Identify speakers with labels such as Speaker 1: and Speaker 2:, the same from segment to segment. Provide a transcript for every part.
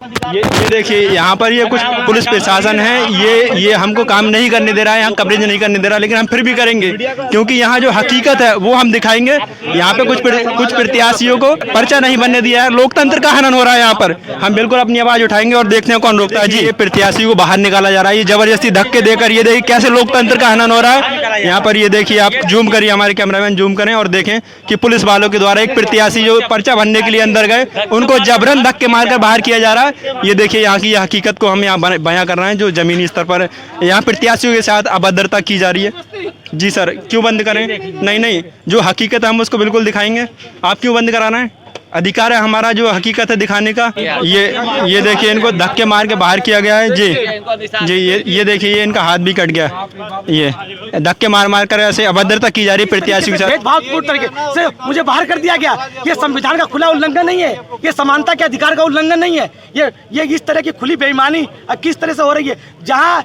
Speaker 1: ये देखिए यहाँ पर ये कुछ पुलिस प्रशासन है, ये हमको काम नहीं करने दे रहा है, यहाँ कवरेज नहीं करने दे रहा, लेकिन हम फिर भी करेंगे क्योंकि यहाँ जो हकीकत है वो हम दिखाएंगे। यहाँ पे कुछ प्रत्याशियों को पर्चा नहीं बनने दिया है, लोकतंत्र का हनन हो रहा है यहाँ पर। हम बिल्कुल अपनी आवाज उठाएंगे और देखते हैं कौन रोकता है। जी, ये प्रत्याशी को बाहर निकाला जा रहा है, ये जबरदस्ती धक्के देकर। ये देखिए कैसे लोकतंत्र का हनन हो रहा है यहाँ पर। ये देखिए, आप जूम करिए, हमारे कैमरामैन जूम करें और देखें कि पुलिस वालों के द्वारा एक प्रत्याशी जो पर्चा भरने के लिए अंदर गए उनको जबरन धक्के मारकर बाहर किया जा रहा है। ये देखिए यहाँ की हकीकत को हम यहाँ बयां कर रहे हैं जो जमीनी स्तर पर यहाँ प्रत्याशियों के साथ अभद्रता की जा रही है। जी सर, क्यों बंद करें? नहीं, जो हकीकत है हम उसको बिल्कुल दिखाएंगे। आप क्यों बंद कराना है? अधिकार है हमारा जो हकीकत है दिखाने का। ये देखिए इनको धक्के मार के बाहर किया गया है। जी, ये देखिए ये इनका हाथ भी कट गया। ये धक्के मार कर ऐसे अभद्रता की जा रही है प्रत्याशी के साथ।
Speaker 2: भेदभावपूर्ण तरीके से मुझे बाहर कर दिया गया। ये संविधान का खुला उल्लंघन नहीं है, ये समानता के अधिकार का उल्लंघन नहीं है। ये इस तरह की खुली बेईमानी किस तरह से हो रही है? जहाँ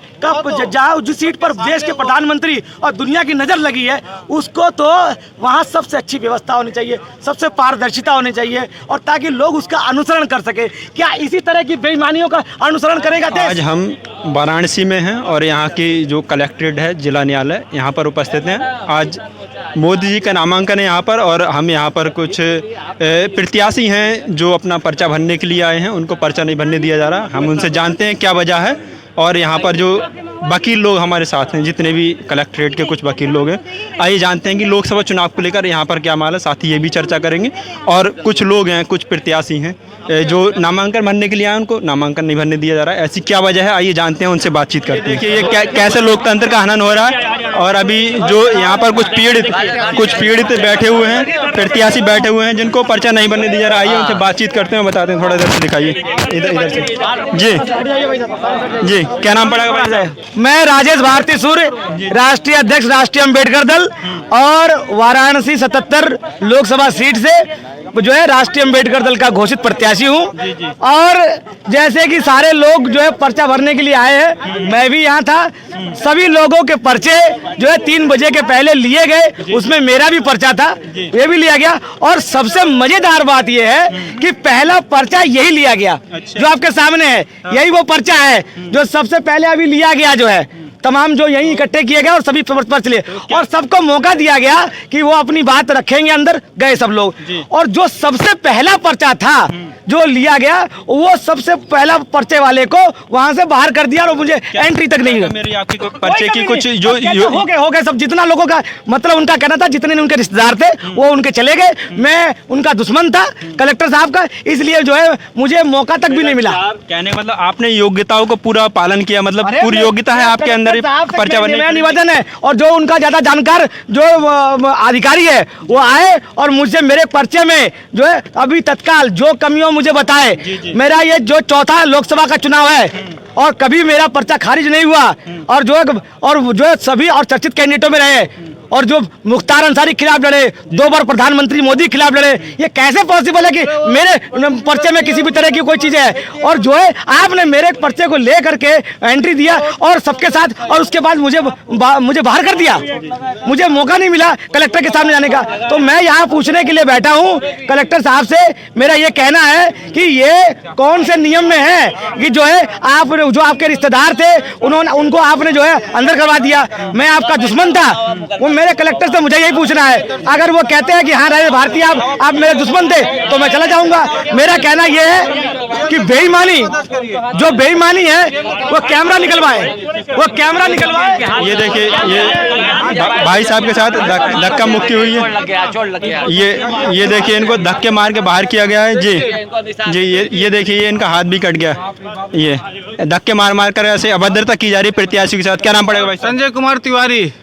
Speaker 2: जिस सीट पर देश के प्रधानमंत्री और दुनिया की नजर लगी है उसको तो वहाँ सबसे अच्छी व्यवस्था होनी चाहिए, सबसे पारदर्शिता होनी चाहिए और ताकि लोग उसका अनुसरण कर सके। क्या इसी तरह की बेईमानियों का अनुसरण करेगा देश?
Speaker 1: आज हम वाराणसी में हैं और यहाँ की जो कलेक्ट्रेट है, जिला न्यायालय, यहाँ पर उपस्थित हैं। आज मोदी जी का नामांकन है यहाँ पर और हम यहाँ पर कुछ प्रत्याशी हैं जो अपना पर्चा भरने के लिए आए हैं, उनको पर्चा नहीं भरने दिया जा रहा। हम उनसे जानते हैं क्या वजह है और यहाँ पर जो वकील लोग हमारे साथ हैं, जितने भी कलेक्ट्रेट के कुछ वकील लोग हैं, आइए जानते हैं कि लोकसभा चुनाव को लेकर यहाँ पर क्या मामला है। साथ ही ये भी चर्चा करेंगे। और कुछ लोग हैं, कुछ प्रत्याशी हैं जो नामांकन भरने के लिए आए, उनको नामांकन नहीं भरने दिया जा रहा है। ऐसी क्या वजह है, आइए जानते हैं, उनसे बातचीत करते हैं। देखिए ये कैसे लोकतंत्र का हनन हो रहा है। और अभी जो यहाँ पर कुछ पीड़ित बैठे हुए हैं, प्रत्याशी बैठे हुए हैं जिनको पर्चा नहीं बनने दिया जा रहा है। आइए उनसे बातचीत करते हैं, बताते हैं। थोड़ा इधर से दिखाइए, इधर से। जी, क्या नाम पड़ेगा?
Speaker 2: मैं राजेश भारती सूर्य, राष्ट्रीय अध्यक्ष राष्ट्रीय अम्बेडकर दल और वाराणसी 77 लोकसभा सीट से जो है राष्ट्रीय अम्बेडकर दल का घोषित प्रत्याशी हूँ। और जैसे कि सारे लोग जो है पर्चा भरने के लिए आए हैं, मैं भी यहाँ था। सभी लोगों के पर्चे जो है 3 बजे के पहले लिए गए, उसमें मेरा भी पर्चा था, ये भी लिया गया। और सबसे मजेदार बात यह है कि पहला पर्चा यही लिया गया जो आपके सामने है। यही वो पर्चा है जो सबसे पहले अभी लिया गया, जो है तमाम जो यहीं इकट्ठे किए गए और सभी पर्चे लिए और सबको मौका दिया गया कि वो अपनी बात रखेंगे। अंदर गए सब लोग और जो सबसे पहला पर्चा था जो लिया गया, वो सबसे पहला पर्चे वाले को वहां से बाहर कर दिया और मुझे एंट्री तक नहीं।
Speaker 1: मेरी आपकी पर्चे की कुछ जो
Speaker 2: हो गए सब, जितना लोगों का मतलब उनका कहना था, जितने उनके रिश्तेदार थे वो उनके चले गए। मैं उनका दुश्मन था कलेक्टर साहब का, इसलिए जो है मुझे मौका तक भी नहीं मिला।
Speaker 1: कहने का मतलब आपने योग्यताओं को पूरा पालन किया, मतलब पूरी योग्यता है आपके अंदर पर्चा बनने का निवेदन
Speaker 2: है। और जो उनका ज्यादा जानकार जो अधिकारी है वो आए और मुझसे मेरे पर्चे में जो है अभी तत्काल जो कमियों मुझे बताए। मेरा ये जो चौथा लोकसभा का चुनाव है और कभी मेरा पर्चा खारिज नहीं हुआ और जो सभी और चर्चित कैंडिडेटों में रहे और जो मुख्तार अंसारी खिलाफ लड़े, 2 बार प्रधानमंत्री मोदी खिलाफ लड़े। ये कैसे पॉसिबल है कि मेरे पर्चे में किसी भी तरह की कोई चीज है? और जो है आपने मेरे पर्चे को ले करके एंट्री दिया और सबके साथ, और उसके बाद मुझे बाहर कर दिया। मुझे मौका नहीं मिला कलेक्टर के सामने जाने का। तो मैं यहाँ पूछने के लिए बैठा हूँ कलेक्टर साहब से। मेरा ये कहना है कि ये कौन से नियम में है कि जो है आप जो आपके रिश्तेदार थे उनको आपने जो है अंदर करवा दिया। मैं आपका दुश्मन था, वो मेरे कलेक्टर से मुझे यही पूछना है। अगर वो कहते हैं कि हाँ राजेश भारती आप मेरे दुश्मन थे तो मैं चला जाऊंगा। मेरा कहना यह है कि बेईमानी है वो कैमरा निकलवाए।
Speaker 1: ये देखिए ये भाई साहब के साथ धक्का मुक्की हुई है। ये देखिए इनको धक्के मार के बाहर किया गया है। जी, ये देखिए ये इनका हाथ भी कट गया। ये धक्के मार कर ऐसे अभद्रता की जा रही है प्रत्याशी के साथ। क्या नाम पड़ेगा भाई?
Speaker 3: संजय कुमार तिवारी।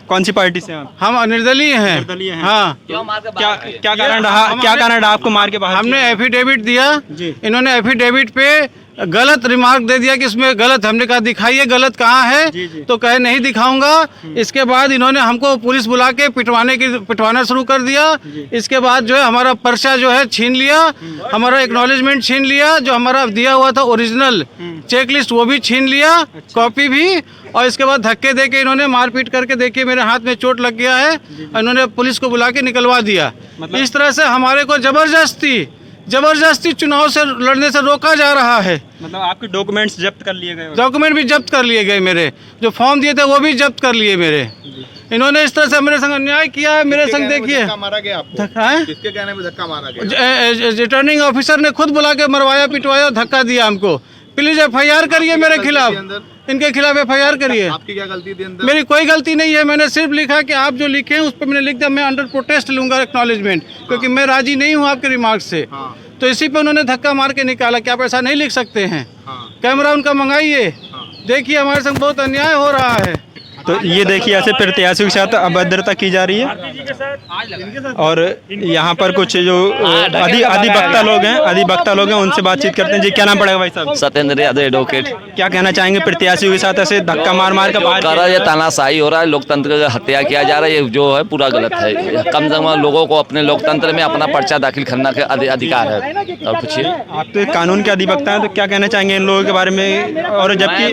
Speaker 1: कौन सी पार्टी से आप?
Speaker 3: हम निर्दलीय हैं। हाँ।
Speaker 1: क्या कारण रहा आपको मार के बाहर?
Speaker 3: हमने एफिडेविट दिया, इन्होंने एफिडेविट पे गलत रिमार्क दे दिया कि इसमें गलत। हमने कहा दिखाइए गलत कहाँ है, तो कहे नहीं दिखाऊंगा। इसके बाद इन्होंने हमको पुलिस बुला के पिटवाना शुरू कर दिया। इसके बाद जो है हमारा पर्चा जो है छीन लिया, हमारा एक्नॉलेजमेंट छीन लिया, जो हमारा दिया हुआ था ओरिजिनल चेकलिस्ट वो भी छीन लिया, कॉपी भी। और इसके बाद धक्के दे के इन्होंने मारपीट करके, देखिए मेरे हाथ में चोट लग गया है, इन्होंने पुलिस को बुला के निकलवा दिया। इस तरह से हमारे को जबरदस्ती जबरदस्ती चुनाव से लड़ने से रोका जा रहा है।
Speaker 1: मतलब आपके डॉक्यूमेंट्स जब्त कर लिए गए?
Speaker 3: डॉक्यूमेंट भी जब्त कर लिए गए, मेरे जो फॉर्म दिए थे वो भी जब्त कर लिए मेरे। इन्होंने इस तरह से मेरे संग अन्याय किया है। मेरे संग देखिए,
Speaker 4: मारा गया आपको? किसके कहने में धक्का मारा गया?
Speaker 3: रिटर्निंग ऑफिसर ने खुद बुला के मरवाया, पिटवाया, धक्का दिया हमको। प्लीज FIR करिए मेरे खिलाफ, इनके खिलाफ FIR करिए।
Speaker 4: आपकी क्या गलती थी अंदर?
Speaker 3: मेरी कोई गलती नहीं है, मैंने सिर्फ लिखा कि आप जो लिखे हैं उस पर मैंने लिख दिया, मैं अंडर प्रोटेस्ट लूंगा एक्नॉलेजमेंट, क्योंकि मैं राजी नहीं हूँ आपके रिमार्क से। तो इसी पे उन्होंने धक्का मार के निकाला कि आप ऐसा नहीं लिख सकते हैं। कैमरा उनका मंगाइए, देखिए हमारे संग बहुत अन्याय हो रहा है।
Speaker 1: तो ये देखिए ऐसे प्रत्याशियों के साथ अभद्रता की जा रही है। और यहाँ पर कुछ जो अधिवक्ता लोग हैं उनसे बातचीत करते हैं। जी क्या नाम पड़ेगा भाई साहब?
Speaker 5: सत्येंद्र यादव एडवोकेट।
Speaker 1: क्या कहना चाहेंगे प्रत्याशियों के साथ ऐसे धक्का मार मार कर बाहर
Speaker 5: कर रहा है? ये तानाशाही हो रहा है, लोकतंत्र का हत्या किया जा रहा है, ये जो है पूरा गलत है। कम से कम लोगों को अपने लोकतंत्र में अपना पर्चा दाखिल करने का अधिकार है। और कुछ
Speaker 1: आप तो कानून के अधिवक्ता हैं, तो क्या कहना चाहेंगे इन लोगों के बारे में? और जबकि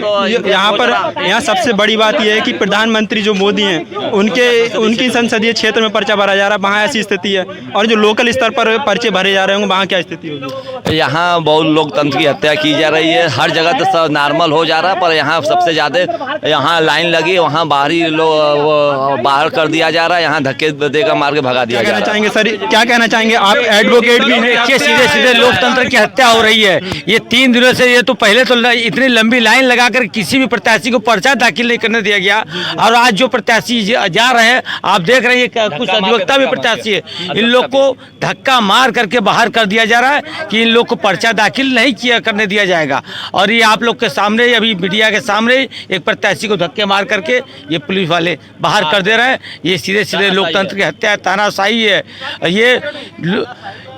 Speaker 1: यहाँ सबसे बड़ी बात यह है कि प्रधानमंत्री जो मोदी हैं उनकी संसदीय क्षेत्र में पर्चा भरा जा रहा है, वहाँ ऐसी स्थिति है। और जो लोकल स्तर पर पर्चे भरे जा रहे होंगे वहाँ क्या स्थिति होगी?
Speaker 5: यहाँ बहुत लोकतंत्र की हत्या की जा रही है। हर जगह तो सब नॉर्मल हो जा रहा है, पर यहाँ सबसे ज़्यादा यहाँ लाइन लगी, वहाँ बाहरी लोग बाहर कर दिया जा रहा है, यहाँ धक्के देकर मार के भगा दिया जा रहा है।
Speaker 1: चाहेंगे सर, क्या कहना चाहेंगे? आप एडवोकेट भी हैं।
Speaker 2: देखिए सीधे सीधे लोकतंत्र की हत्या हो रही है। ये 3 दिनों से, ये तो पहले तो इतनी लंबी लाइन लगाकर किसी भी प्रत्याशी को पर्चा दाखिल नहीं करने दिया गया। और आज जो प्रत्याशी जा रहे हैं, आप देख रहे हैं कुछ अधिवक्ता भी प्रत्याशी है, इन लोग को धक्का मार करके बाहर कर दिया जा रहा है कि इन लोग को पर्चा दाखिल नहीं करने दिया जाएगा। और ये आप लोग के सामने, अभी मीडिया के सामने एक प्रत्याशी को धक्के मार करके ये पुलिस वाले बाहर कर दे रहे हैं। ये सीधे सीधे लोकतंत्र की हत्या, तानाशाही है। ये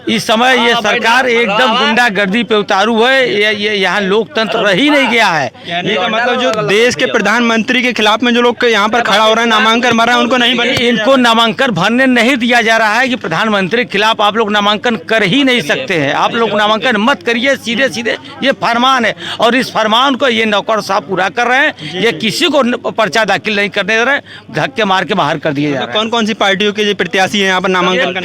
Speaker 2: इस समय ये सरकार एकदम गुंडागर्दी पे उतारू है। ये यहाँ लोकतंत्र रह ही नहीं गया है।
Speaker 1: ये का मतलब जो देश के प्रधानमंत्री के खिलाफ में जो लोग यहाँ पर खड़ा हो रहे हैं, नामांकन भर रहे हैं, उनको नहीं
Speaker 2: इनको नामांकन भरने नहीं दिया जा रहा है कि प्रधानमंत्री के खिलाफ आप लोग नामांकन कर ही नहीं सकते हैं। आप लोग नामांकन मत करिए, सीधे सीधे ये फरमान है। और इस फरमान को ये नौकर साहब पूरा कर रहे हैं। ये किसी को पर्चा दाखिल नहीं करने दे रहे, धक्के मार के बाहर कर दिए जा रहे हैं।
Speaker 1: कौन कौन सी पार्टियों के प्रत्याशी हैं यहाँ पर नामांकन?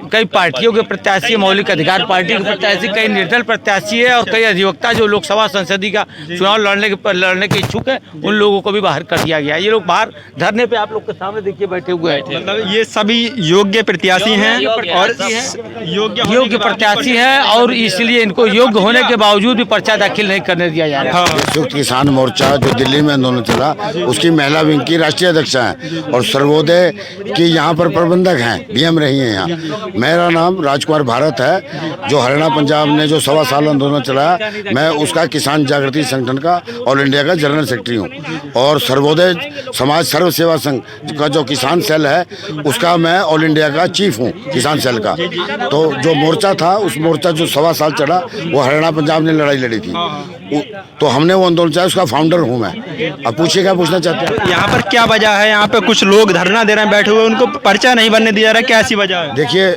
Speaker 2: कई पार्टियों के प्रत्याशी, मौलिक अधिकार पार्टी के प्रत्याशी, कई निर्दल प्रत्याशी है, और कई अधिवक्ता जो लोकसभा संसदीय का चुनाव लड़ने के इच्छुक है, उन लोगों को भी बाहर कर दिया गया। ये लोग बाहर धरने पे आप लोग के सामने देखिए बैठे हुए हैं।
Speaker 1: मतलब ये सभी योग्य प्रत्याशी हैं और
Speaker 2: योग्य प्रत्याशी हैं, और इसलिए इनको योग्य होने के बावजूद भी पर्चा दाखिल नहीं करने दिया जा रहा है।
Speaker 6: संयुक्त किसान मोर्चा जो दिल्ली में आंदोलन चला, उसकी महिला विंग की राष्ट्रीय अध्यक्ष हैं और सर्वोदय की यहाँ पर प्रबंधक हैं, DM रही हैं यहाँ। मेरा नाम राजकुमार भारत है। जो हरियाणा पंजाब ने जो 1.25 साल आंदोलन चलाया, मैं उसका किसान जागृति संगठन का ऑल इंडिया का जनरल सेक्रेटरी हूँ। और सर्वोदय समाज सर्व सेवा संघ का जो किसान सेल है, उसका मैं ऑल इंडिया का चीफ हूँ किसान सेल का। तो जो मोर्चा था, उस मोर्चा जो 1.25 साल चला, वो हरियाणा पंजाब ने लड़ाई लड़ी थी, तो हमने वो आंदोलन चलाया, उसका फाउंडर हूँ मैं। अब पूछिए क्या पूछना चाहते हैं?
Speaker 1: यहाँ पर क्या वजह है? यहाँ पे कुछ लोग धरना दे रहे हैं बैठे हुए, उनको पर्चा नहीं बनने दिया जा रहा, क्या ऐसी वजह है? देखिए,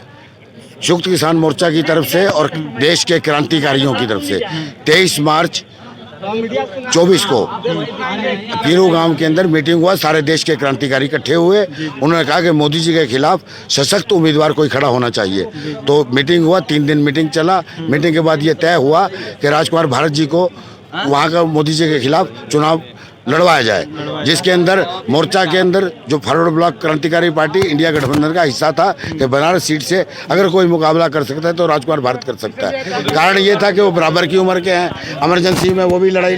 Speaker 6: संयुक्त किसान मोर्चा की तरफ से और देश के क्रांतिकारियों की तरफ से 23 मार्च 24 को पीरू गांव के अंदर मीटिंग हुआ। सारे देश के क्रांतिकारी इकट्ठे हुए। उन्होंने कहा कि मोदी जी के खिलाफ सशक्त उम्मीदवार कोई खड़ा होना चाहिए। तो मीटिंग हुआ, 3 दिन मीटिंग चला। मीटिंग के बाद ये तय हुआ कि राजकुमार भारत जी को वहाँ का मोदी जी के खिलाफ चुनाव लड़वाया जाए, जिसके अंदर मोर्चा के अंदर जो फॉरवर्ड ब्लॉक क्रांतिकारी पार्टी इंडिया गठबंधन का हिस्सा था कि बनारस सीट से अगर कोई मुकाबला कर सकता है तो राजकुमार भारत कर सकता है। कारण ये था कि वो बराबर की उम्र के हैं, इमरजेंसी में वो भी लड़ाई